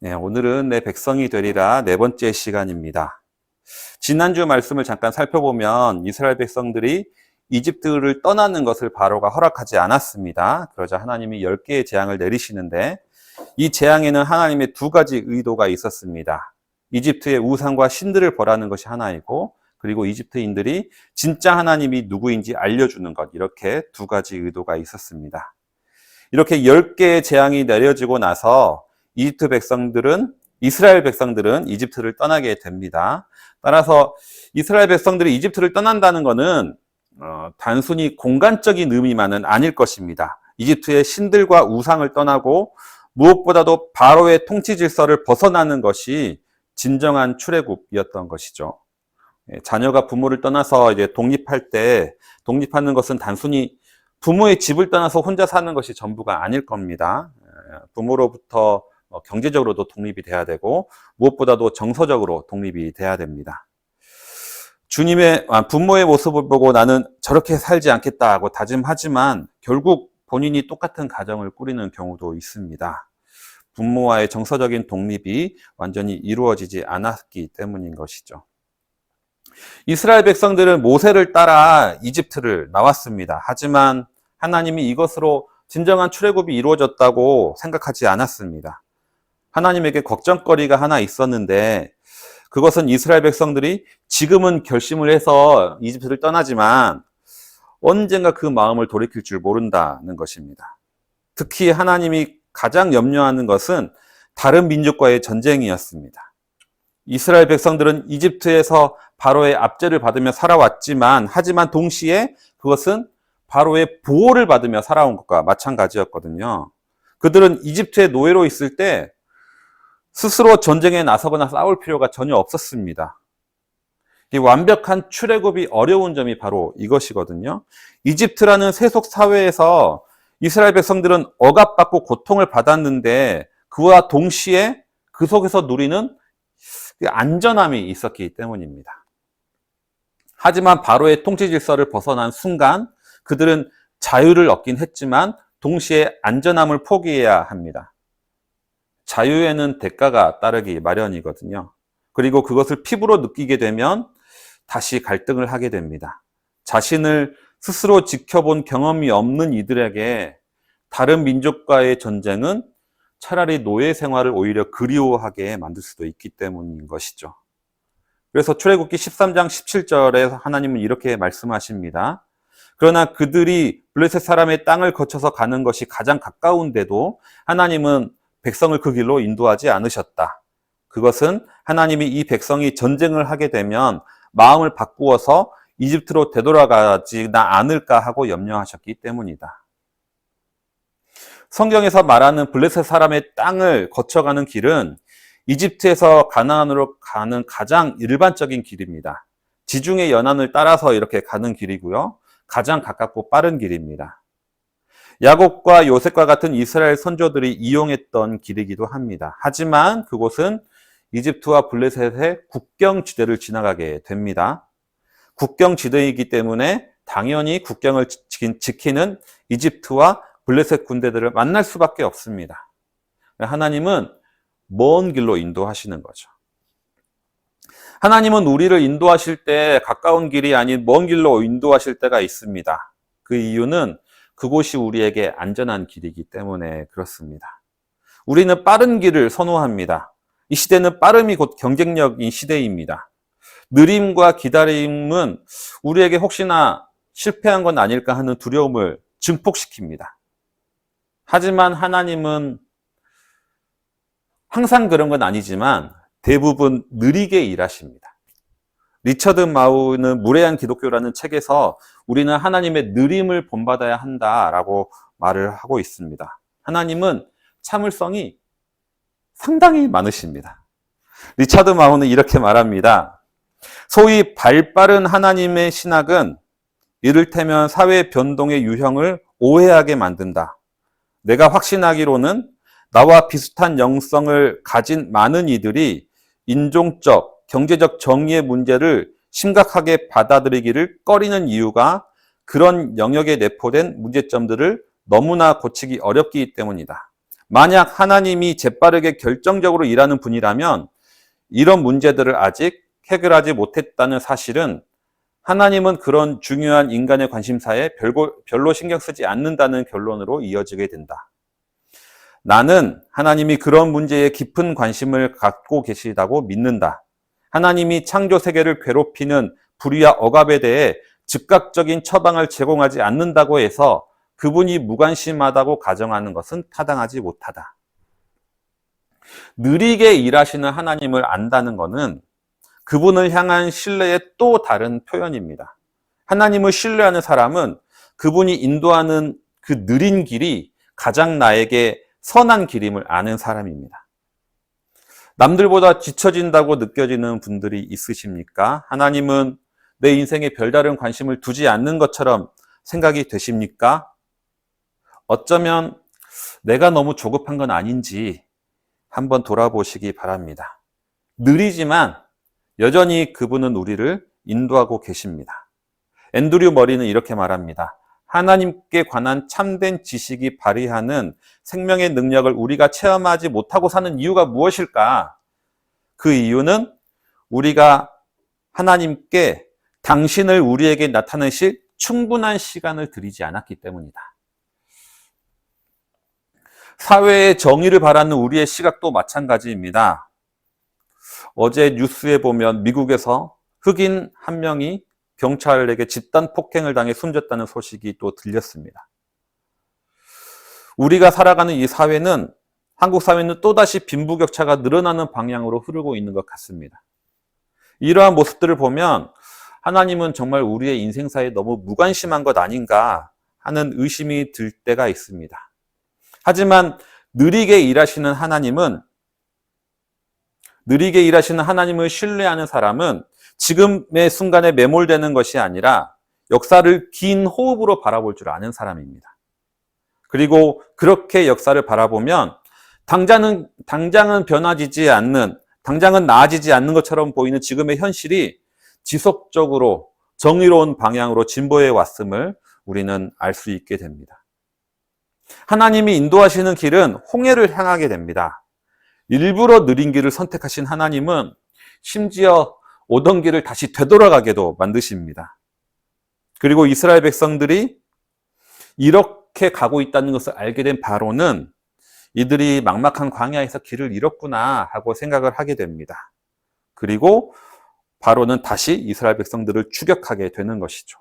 네, 오늘은 내 백성이 되리라 네 번째 시간입니다. 지난주 말씀을 잠깐 살펴보면 이스라엘 백성들이 이집트를 떠나는 것을 바로가 허락하지 않았습니다. 그러자 하나님이 10개의 재앙을 내리시는데 이 재앙에는 하나님의 두 가지 의도가 있었습니다. 이집트의 우상과 신들을 벌하는 것이 하나이고, 그리고 이집트인들이 진짜 하나님이 누구인지 알려주는 것, 이렇게 두 가지 의도가 있었습니다. 이렇게 10개의 재앙이 내려지고 나서 이스라엘 백성들은 이집트를 떠나게 됩니다. 따라서 이스라엘 백성들이 이집트를 떠난다는 것은 단순히 공간적인 의미만은 아닐 것입니다. 이집트의 신들과 우상을 떠나고 무엇보다도 바로의 통치 질서를 벗어나는 것이 진정한 출애굽이었던 것이죠. 자녀가 부모를 떠나서 이제 독립할 때 독립하는 것은 단순히 부모의 집을 떠나서 혼자 사는 것이 전부가 아닐 겁니다. 부모로부터 경제적으로도 독립이 돼야 되고 무엇보다도 정서적으로 독립이 돼야 됩니다. 부모의 모습을 보고 나는 저렇게 살지 않겠다고 다짐하지만 결국 본인이 똑같은 가정을 꾸리는 경우도 있습니다. 부모와의 정서적인 독립이 완전히 이루어지지 않았기 때문인 것이죠. 이스라엘 백성들은 모세를 따라 이집트를 나왔습니다. 하지만 하나님이 이것으로 진정한 출애굽이 이루어졌다고 생각하지 않았습니다. 하나님에게 걱정거리가 하나 있었는데 그것은 이스라엘 백성들이 지금은 결심을 해서 이집트를 떠나지만 언젠가 그 마음을 돌이킬 줄 모른다는 것입니다. 특히 하나님이 가장 염려하는 것은 다른 민족과의 전쟁이었습니다. 이스라엘 백성들은 이집트에서 바로의 압제를 받으며 살아왔지만 하지만 동시에 그것은 바로의 보호를 받으며 살아온 것과 마찬가지였거든요. 그들은 이집트의 노예로 있을 때 스스로 전쟁에 나서거나 싸울 필요가 전혀 없었습니다. 이 완벽한 출애굽이 어려운 점이 바로 이것이거든요. 이집트라는 세속 사회에서 이스라엘 백성들은 억압받고 고통을 받았는데 그와 동시에 그 속에서 누리는 안전함이 있었기 때문입니다. 하지만 바로의 통치 질서를 벗어난 순간 그들은 자유를 얻긴 했지만 동시에 안전함을 포기해야 합니다. 자유에는 대가가 따르기 마련이거든요. 그리고 그것을 피부로 느끼게 되면 다시 갈등을 하게 됩니다. 자신을 스스로 지켜본 경험이 없는 이들에게 다른 민족과의 전쟁은 차라리 노예 생활을 오히려 그리워하게 만들 수도 있기 때문인 것이죠. 그래서 출애굽기 13장 17절에 하나님은 이렇게 말씀하십니다. 그러나 그들이 블레셋 사람의 땅을 거쳐서 가는 것이 가장 가까운데도 하나님은 백성을 그 길로 인도하지 않으셨다. 그것은 하나님이 이 백성이 전쟁을 하게 되면 마음을 바꾸어서 이집트로 되돌아가지나 않을까 하고 염려하셨기 때문이다. 성경에서 말하는 블레셋 사람의 땅을 거쳐가는 길은 이집트에서 가나안으로 가는 가장 일반적인 길입니다. 지중해 연안을 따라서 이렇게 가는 길이고요. 가장 가깝고 빠른 길입니다. 야곱과 요셉과 같은 이스라엘 선조들이 이용했던 길이기도 합니다. 하지만 그곳은 이집트와 블레셋의 국경지대를 지나가게 됩니다. 국경지대이기 때문에 당연히 국경을 지키는 이집트와 블레셋 군대들을 만날 수밖에 없습니다. 하나님은 먼 길로 인도하시는 거죠. 하나님은 우리를 인도하실 때 가까운 길이 아닌 먼 길로 인도하실 때가 있습니다. 그 이유는 그곳이 우리에게 안전한 길이기 때문에 그렇습니다. 우리는 빠른 길을 선호합니다. 이 시대는 빠름이 곧 경쟁력인 시대입니다. 느림과 기다림은 우리에게 혹시나 실패한 건 아닐까 하는 두려움을 증폭시킵니다. 하지만 하나님은 항상 그런 건 아니지만 대부분 느리게 일하십니다. 리처드 마우는 무례한 기독교라는 책에서 우리는 하나님의 느림을 본받아야 한다라고 말을 하고 있습니다. 하나님은 참을성이 상당히 많으십니다. 리처드 마우는 이렇게 말합니다. 소위 발빠른 하나님의 신학은 이를테면 사회 변동의 유형을 오해하게 만든다. 내가 확신하기로는 나와 비슷한 영성을 가진 많은 이들이 인종적, 경제적 정의의 문제를 심각하게 받아들이기를 꺼리는 이유가 그런 영역에 내포된 문제점들을 너무나 고치기 어렵기 때문이다. 만약 하나님이 재빠르게 결정적으로 일하는 분이라면 이런 문제들을 아직 해결하지 못했다는 사실은 하나님은 그런 중요한 인간의 관심사에 별로 신경 쓰지 않는다는 결론으로 이어지게 된다. 나는 하나님이 그런 문제에 깊은 관심을 갖고 계시다고 믿는다. 하나님이 창조 세계를 괴롭히는 불의와 억압에 대해 즉각적인 처방을 제공하지 않는다고 해서 그분이 무관심하다고 가정하는 것은 타당하지 못하다. 느리게 일하시는 하나님을 안다는 것은 그분을 향한 신뢰의 또 다른 표현입니다. 하나님을 신뢰하는 사람은 그분이 인도하는 그 느린 길이 가장 나에게 선한 길임을 아는 사람입니다. 남들보다 지쳐진다고 느껴지는 분들이 있으십니까? 하나님은 내 인생에 별다른 관심을 두지 않는 것처럼 생각이 되십니까? 어쩌면 내가 너무 조급한 건 아닌지 한번 돌아보시기 바랍니다. 느리지만 여전히 그분은 우리를 인도하고 계십니다. 앤드류 머리는 이렇게 말합니다. 하나님께 관한 참된 지식이 발휘하는 생명의 능력을 우리가 체험하지 못하고 사는 이유가 무엇일까? 그 이유는 우리가 하나님께 당신을 우리에게 나타내실 충분한 시간을 드리지 않았기 때문이다. 사회의 정의를 바라는 우리의 시각도 마찬가지입니다. 어제 뉴스에 보면 미국에서 흑인 한 명이 경찰에게 집단 폭행을 당해 숨졌다는 소식이 또 들렸습니다. 우리가 살아가는 이 사회는, 한국 사회는 또다시 빈부격차가 늘어나는 방향으로 흐르고 있는 것 같습니다. 이러한 모습들을 보면 하나님은 정말 우리의 인생사에 너무 무관심한 것 아닌가 하는 의심이 들 때가 있습니다. 하지만 느리게 일하시는 하나님을 신뢰하는 사람은 지금의 순간에 매몰되는 것이 아니라 역사를 긴 호흡으로 바라볼 줄 아는 사람입니다. 그리고 그렇게 역사를 바라보면 당장은 변화지지 않는, 당장은 나아지지 않는 것처럼 보이는 지금의 현실이 지속적으로 정의로운 방향으로 진보해 왔음을 우리는 알 수 있게 됩니다. 하나님이 인도하시는 길은 홍해를 향하게 됩니다. 일부러 느린 길을 선택하신 하나님은 심지어 오던 길을 다시 되돌아가게도 만드십니다. 그리고 이스라엘 백성들이 이렇게 가고 있다는 것을 알게 된 바로는 이들이 막막한 광야에서 길을 잃었구나 하고 생각을 하게 됩니다. 그리고 바로는 다시 이스라엘 백성들을 추격하게 되는 것이죠.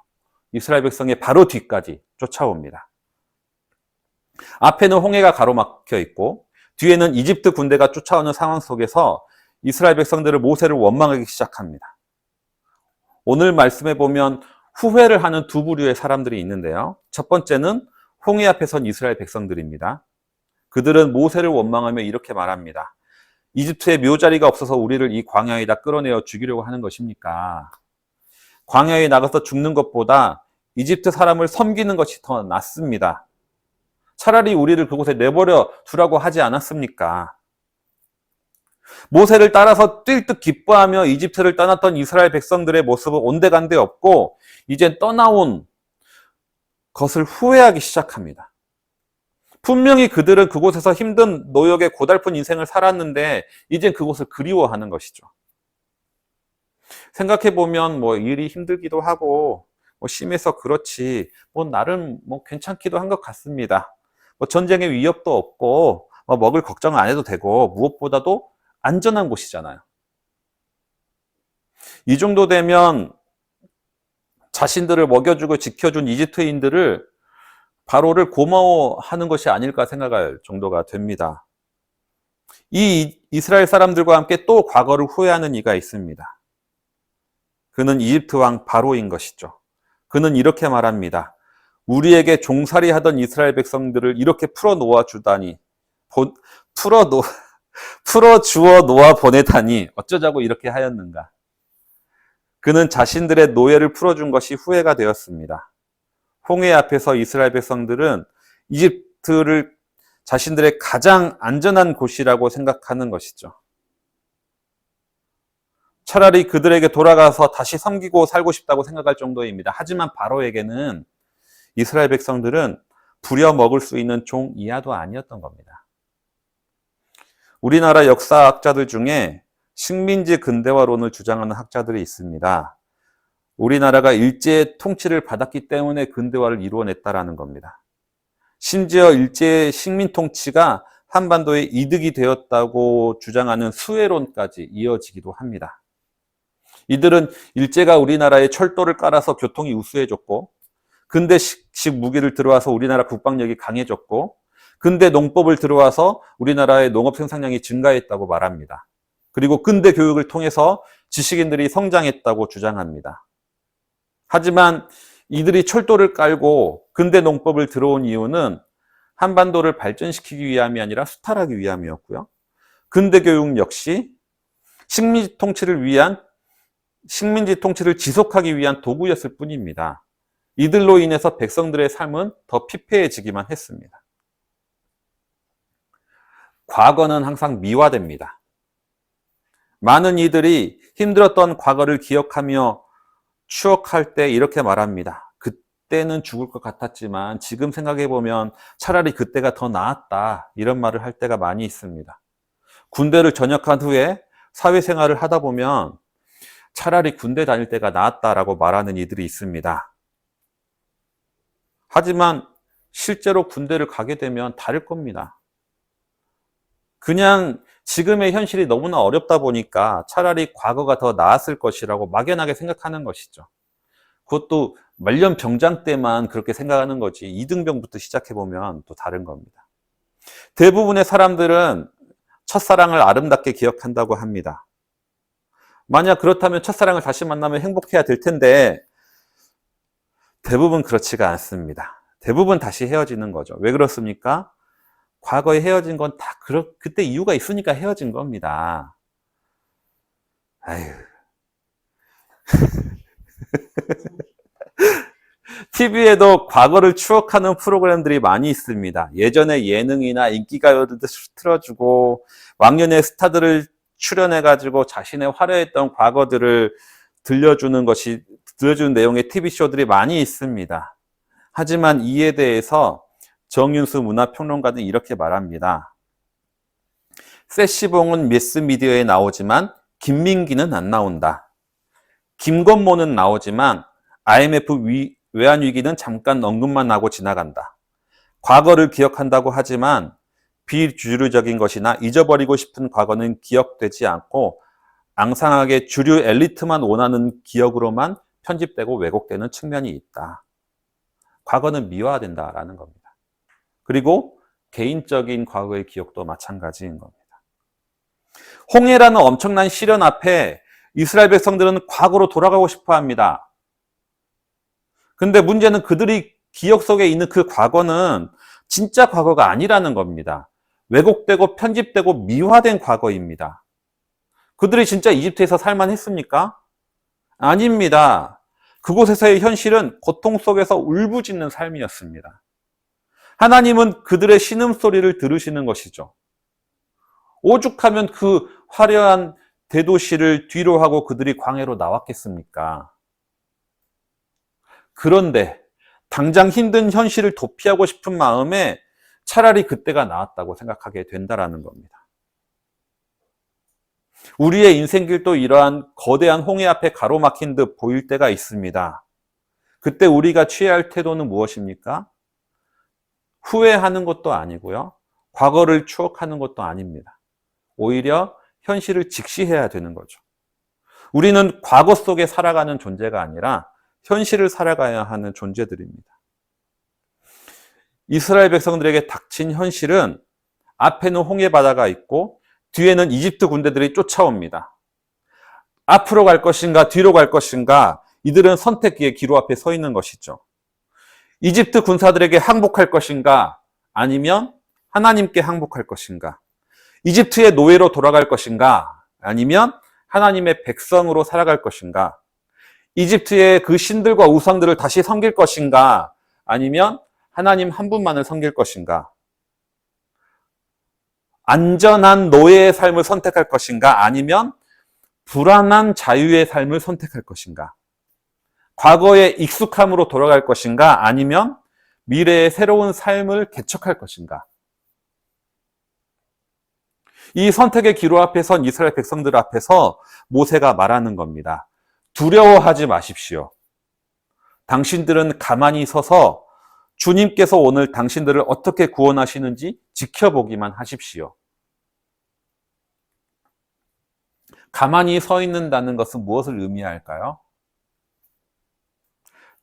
이스라엘 백성의 바로 뒤까지 쫓아옵니다. 앞에는 홍해가 가로막혀 있고 뒤에는 이집트 군대가 쫓아오는 상황 속에서 이스라엘 백성들을 모세를 원망하기 시작합니다. 오늘 말씀에 보면 후회를 하는 두 부류의 사람들이 있는데요. 첫 번째는 홍해 앞에 선 이스라엘 백성들입니다. 그들은 모세를 원망하며 이렇게 말합니다. 이집트에 묘자리가 없어서 우리를 이 광야에다 끌어내어 죽이려고 하는 것입니까? 광야에 나가서 죽는 것보다 이집트 사람을 섬기는 것이 더 낫습니다. 차라리 우리를 그곳에 내버려 두라고 하지 않았습니까? 모세를 따라서 뛸 듯 기뻐하며 이집트를 떠났던 이스라엘 백성들의 모습은 온데간데 없고 이젠 떠나온 것을 후회하기 시작합니다. 분명히 그들은 그곳에서 힘든 노역의 고달픈 인생을 살았는데 이젠 그곳을 그리워하는 것이죠. 생각해보면 일이 힘들기도 하고 심해서 그렇지 나름 괜찮기도 한 것 같습니다. 전쟁의 위협도 없고 먹을 걱정 안 해도 되고 무엇보다도 안전한 곳이잖아요. 이 정도 되면 자신들을 먹여주고 지켜준 이집트인들을 바로를 고마워하는 것이 아닐까 생각할 정도가 됩니다. 이 이스라엘 사람들과 함께 또 과거를 후회하는 이가 있습니다. 그는 이집트 왕 바로인 것이죠. 그는 이렇게 말합니다. 우리에게 종살이 하던 이스라엘 백성들을 이렇게 풀어주어 놓아 보내다니 어쩌자고 이렇게 하였는가. 그는 자신들의 노예를 풀어준 것이 후회가 되었습니다. 홍해 앞에서 이스라엘 백성들은 이집트를 자신들의 가장 안전한 곳이라고 생각하는 것이죠. 차라리 그들에게 돌아가서 다시 섬기고 살고 싶다고 생각할 정도입니다. 하지만 바로에게는 이스라엘 백성들은 부려먹을 수 있는 종 이하도 아니었던 겁니다. 우리나라 역사학자들 중에 식민지 근대화론을 주장하는 학자들이 있습니다. 우리나라가 일제 통치를 받았기 때문에 근대화를 이루어냈다라는 겁니다. 심지어 일제 식민 통치가 한반도에 이득이 되었다고 주장하는 수혜론까지 이어지기도 합니다. 이들은 일제가 우리나라에 철도를 깔아서 교통이 우수해졌고, 근대식 무기를 들어와서 우리나라 국방력이 강해졌고, 근대 농법을 들어와서 우리나라의 농업 생산량이 증가했다고 말합니다. 그리고 근대 교육을 통해서 지식인들이 성장했다고 주장합니다. 하지만 이들이 철도를 깔고 근대 농법을 들어온 이유는 한반도를 발전시키기 위함이 아니라 수탈하기 위함이었고요. 근대 교육 역시 식민지 통치를 지속하기 위한 도구였을 뿐입니다. 이들로 인해서 백성들의 삶은 더 피폐해지기만 했습니다. 과거는 항상 미화됩니다. 많은 이들이 힘들었던 과거를 기억하며 추억할 때 이렇게 말합니다. 그때는 죽을 것 같았지만 지금 생각해보면 차라리 그때가 더 나았다. 이런 말을 할 때가 많이 있습니다. 군대를 전역한 후에 사회생활을 하다 보면 차라리 군대 다닐 때가 나았다라고 말하는 이들이 있습니다. 하지만 실제로 군대를 가게 되면 다를 겁니다. 그냥 지금의 현실이 너무나 어렵다 보니까 차라리 과거가 더 나았을 것이라고 막연하게 생각하는 것이죠. 그것도 말년 병장 때만 그렇게 생각하는 거지 이등병부터 시작해보면 또 다른 겁니다. 대부분의 사람들은 첫사랑을 아름답게 기억한다고 합니다. 만약 그렇다면 첫사랑을 다시 만나면 행복해야 될 텐데 대부분 그렇지가 않습니다. 대부분 다시 헤어지는 거죠. 왜 그렇습니까? 과거에 헤어진 건 다 그때 이유가 있으니까 헤어진 겁니다. 아유. TV에도 과거를 추억하는 프로그램들이 많이 있습니다. 예전에 예능이나 인기가요들도 틀어주고 왕년의 스타들을 출연해가지고 자신의 화려했던 과거들을 들려주는 내용의 TV쇼들이 많이 있습니다. 하지만 이에 대해서 정윤수 문화평론가는 이렇게 말합니다. 세시봉은 매스미디어에 나오지만 김민기는 안 나온다. 김건모는 나오지만 IMF 외환위기는 잠깐 언급만 하고 지나간다. 과거를 기억한다고 하지만 비주류적인 것이나 잊어버리고 싶은 과거는 기억되지 않고 앙상하게 주류 엘리트만 원하는 기억으로만 편집되고 왜곡되는 측면이 있다. 과거는 미화된다라는 겁니다. 그리고 개인적인 과거의 기억도 마찬가지인 겁니다. 홍해라는 엄청난 시련 앞에 이스라엘 백성들은 과거로 돌아가고 싶어 합니다. 근데 문제는 그들이 기억 속에 있는 그 과거는 진짜 과거가 아니라는 겁니다. 왜곡되고 편집되고 미화된 과거입니다. 그들이 진짜 이집트에서 살만했습니까? 아닙니다. 그곳에서의 현실은 고통 속에서 울부짖는 삶이었습니다. 하나님은 그들의 신음소리를 들으시는 것이죠. 오죽하면 그 화려한 대도시를 뒤로 하고 그들이 광야로 나왔겠습니까? 그런데 당장 힘든 현실을 도피하고 싶은 마음에 차라리 그때가 나았다고 생각하게 된다는 겁니다. 우리의 인생길도 이러한 거대한 홍해 앞에 가로막힌 듯 보일 때가 있습니다. 그때 우리가 취해야 할 태도는 무엇입니까? 후회하는 것도 아니고요. 과거를 추억하는 것도 아닙니다. 오히려 현실을 직시해야 되는 거죠. 우리는 과거 속에 살아가는 존재가 아니라 현실을 살아가야 하는 존재들입니다. 이스라엘 백성들에게 닥친 현실은 앞에는 홍해 바다가 있고 뒤에는 이집트 군대들이 쫓아옵니다. 앞으로 갈 것인가 뒤로 갈 것인가 이들은 선택기의 기로 앞에 서 있는 것이죠. 이집트 군사들에게 항복할 것인가 아니면 하나님께 항복할 것인가, 이집트의 노예로 돌아갈 것인가 아니면 하나님의 백성으로 살아갈 것인가, 이집트의 그 신들과 우상들을 다시 섬길 것인가 아니면 하나님 한 분만을 섬길 것인가, 안전한 노예의 삶을 선택할 것인가 아니면 불안한 자유의 삶을 선택할 것인가, 과거의 익숙함으로 돌아갈 것인가 아니면 미래의 새로운 삶을 개척할 것인가. 이 선택의 기로 앞에 선 이스라엘 백성들 앞에서 모세가 말하는 겁니다. 두려워하지 마십시오. 당신들은 가만히 서서 주님께서 오늘 당신들을 어떻게 구원하시는지 지켜보기만 하십시오. 가만히 서 있는다는 것은 무엇을 의미할까요?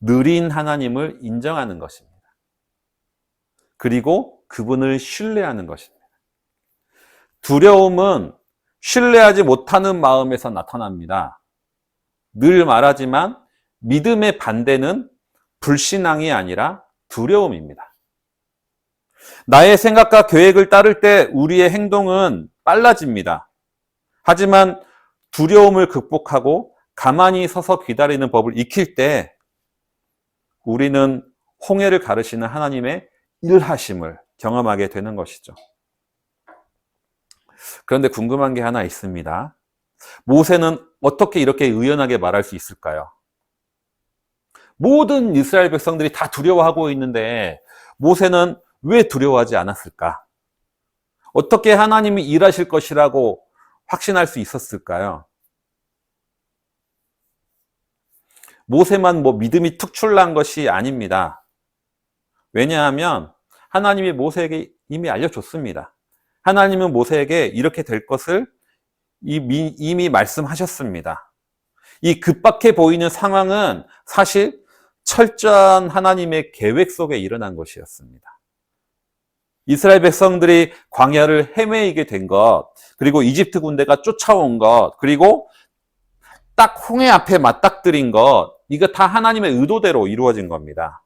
느린 하나님을 인정하는 것입니다. 그리고 그분을 신뢰하는 것입니다. 두려움은 신뢰하지 못하는 마음에서 나타납니다. 늘 말하지만 믿음의 반대는 불신앙이 아니라 두려움입니다. 나의 생각과 계획을 따를 때 우리의 행동은 빨라집니다. 하지만 두려움을 극복하고 가만히 서서 기다리는 법을 익힐 때 우리는 홍해를 가르시는 하나님의 일하심을 경험하게 되는 것이죠. 그런데 궁금한 게 하나 있습니다. 모세는 어떻게 이렇게 의연하게 말할 수 있을까요? 모든 이스라엘 백성들이 다 두려워하고 있는데 모세는 왜 두려워하지 않았을까? 어떻게 하나님이 일하실 것이라고 확신할 수 있었을까요? 모세만 믿음이 특출난 것이 아닙니다. 왜냐하면 하나님이 모세에게 이미 알려줬습니다. 하나님은 모세에게 이렇게 될 것을 이미 말씀하셨습니다. 이 급박해 보이는 상황은 사실 철저한 하나님의 계획 속에 일어난 것이었습니다. 이스라엘 백성들이 광야를 헤매이게 된 것, 그리고 이집트 군대가 쫓아온 것, 그리고 딱 홍해 앞에 맞닥뜨린 것, 이거 다 하나님의 의도대로 이루어진 겁니다.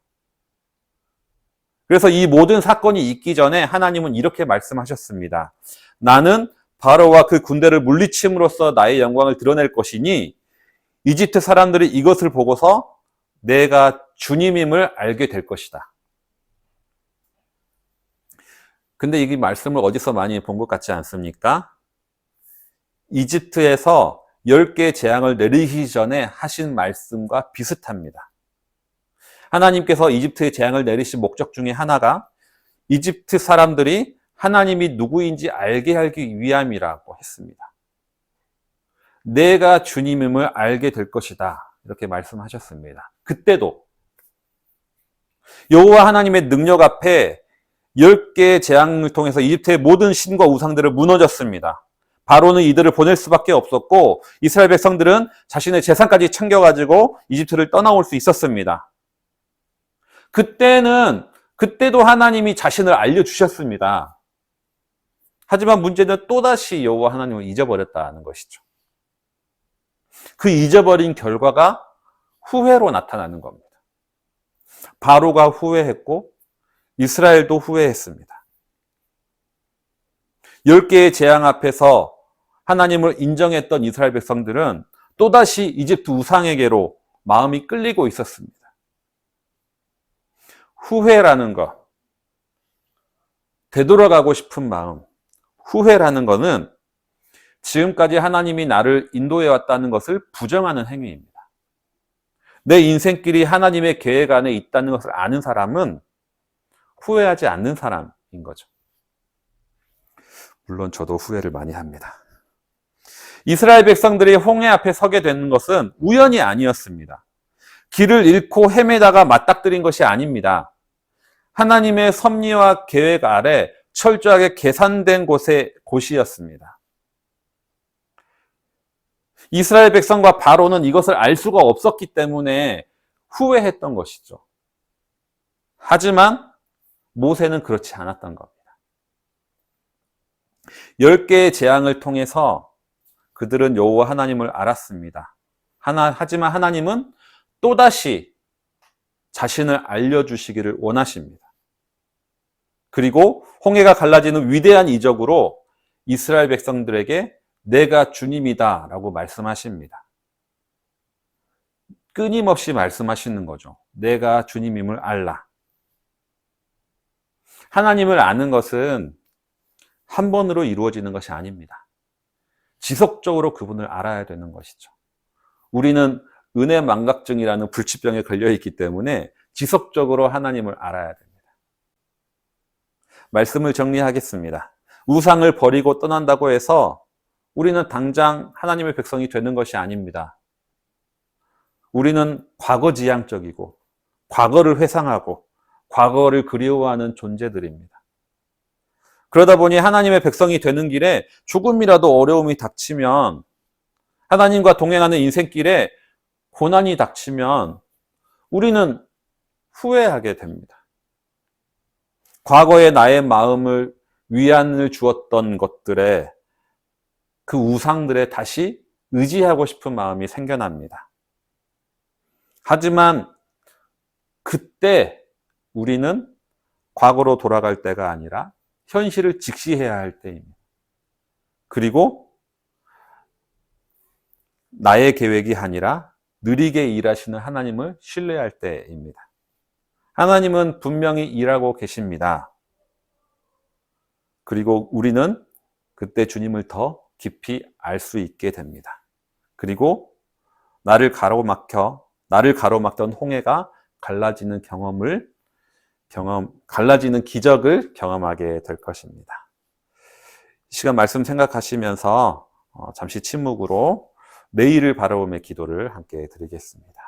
그래서 이 모든 사건이 있기 전에 하나님은 이렇게 말씀하셨습니다. 나는 바로와 그 군대를 물리침으로써 나의 영광을 드러낼 것이니 이집트 사람들이 이것을 보고서 내가 주님임을 알게 될 것이다. 근데 이 말씀을 어디서 많이 본 것 같지 않습니까? 이집트에서 10개의 재앙을 내리기 전에 하신 말씀과 비슷합니다. 하나님께서 이집트에 재앙을 내리신 목적 중에 하나가 이집트 사람들이 하나님이 누구인지 알게 하기 위함이라고 했습니다. 내가 주님임을 알게 될 것이다. 이렇게 말씀하셨습니다. 그때도 여호와 하나님의 능력 앞에 10개의 재앙을 통해서 이집트의 모든 신과 우상들을 무너졌습니다. 바로는 이들을 보낼 수밖에 없었고 이스라엘 백성들은 자신의 재산까지 챙겨가지고 이집트를 떠나올 수 있었습니다. 그때도 하나님이 자신을 알려주셨습니다. 하지만 문제는 또다시 여호와 하나님을 잊어버렸다는 것이죠. 그 잊어버린 결과가 후회로 나타나는 겁니다. 바로가 후회했고 이스라엘도 후회했습니다. 10개의 재앙 앞에서 하나님을 인정했던 이스라엘 백성들은 또다시 이집트 우상에게로 마음이 끌리고 있었습니다. 후회라는 것, 되돌아가고 싶은 마음, 후회라는 것은 지금까지 하나님이 나를 인도해 왔다는 것을 부정하는 행위입니다. 내 인생길이 하나님의 계획 안에 있다는 것을 아는 사람은 후회하지 않는 사람인 거죠. 물론 저도 후회를 많이 합니다. 이스라엘 백성들이 홍해 앞에 서게 되는 것은 우연이 아니었습니다. 길을 잃고 헤매다가 맞닥뜨린 것이 아닙니다. 하나님의 섭리와 계획 아래 철저하게 계산된 곳이었습니다. 이스라엘 백성과 바로는 이것을 알 수가 없었기 때문에 후회했던 것이죠. 하지만 모세는 그렇지 않았던 겁니다. 10개의 재앙을 통해서 그들은 여호와 하나님을 알았습니다. 하지만 하나님은 또다시 자신을 알려주시기를 원하십니다. 그리고 홍해가 갈라지는 위대한 이적으로 이스라엘 백성들에게 내가 주님이다 라고 말씀하십니다. 끊임없이 말씀하시는 거죠. 내가 주님임을 알라. 하나님을 아는 것은 한 번으로 이루어지는 것이 아닙니다. 지속적으로 그분을 알아야 되는 것이죠. 우리는 은혜 망각증이라는 불치병에 걸려 있기 때문에 지속적으로 하나님을 알아야 됩니다. 말씀을 정리하겠습니다. 우상을 버리고 떠난다고 해서 우리는 당장 하나님의 백성이 되는 것이 아닙니다. 우리는 과거지향적이고 과거를 회상하고 과거를 그리워하는 존재들입니다. 그러다 보니 하나님의 백성이 되는 길에 조금이라도 어려움이 닥치면, 하나님과 동행하는 인생길에 고난이 닥치면 우리는 후회하게 됩니다. 과거에 나의 마음을 위안을 주었던 것들에, 그 우상들에 다시 의지하고 싶은 마음이 생겨납니다. 하지만 그때 우리는 과거로 돌아갈 때가 아니라 현실을 직시해야 할 때입니다. 그리고 나의 계획이 아니라 느리게 일하시는 하나님을 신뢰할 때입니다. 하나님은 분명히 일하고 계십니다. 그리고 우리는 그때 주님을 더 깊이 알 수 있게 됩니다. 그리고 나를 가로막던 홍해가 갈라지는 갈라지는 기적을 경험하게 될 것입니다. 이 시간 말씀 생각하시면서 잠시 침묵으로 내일을 바라보며 기도를 함께 드리겠습니다.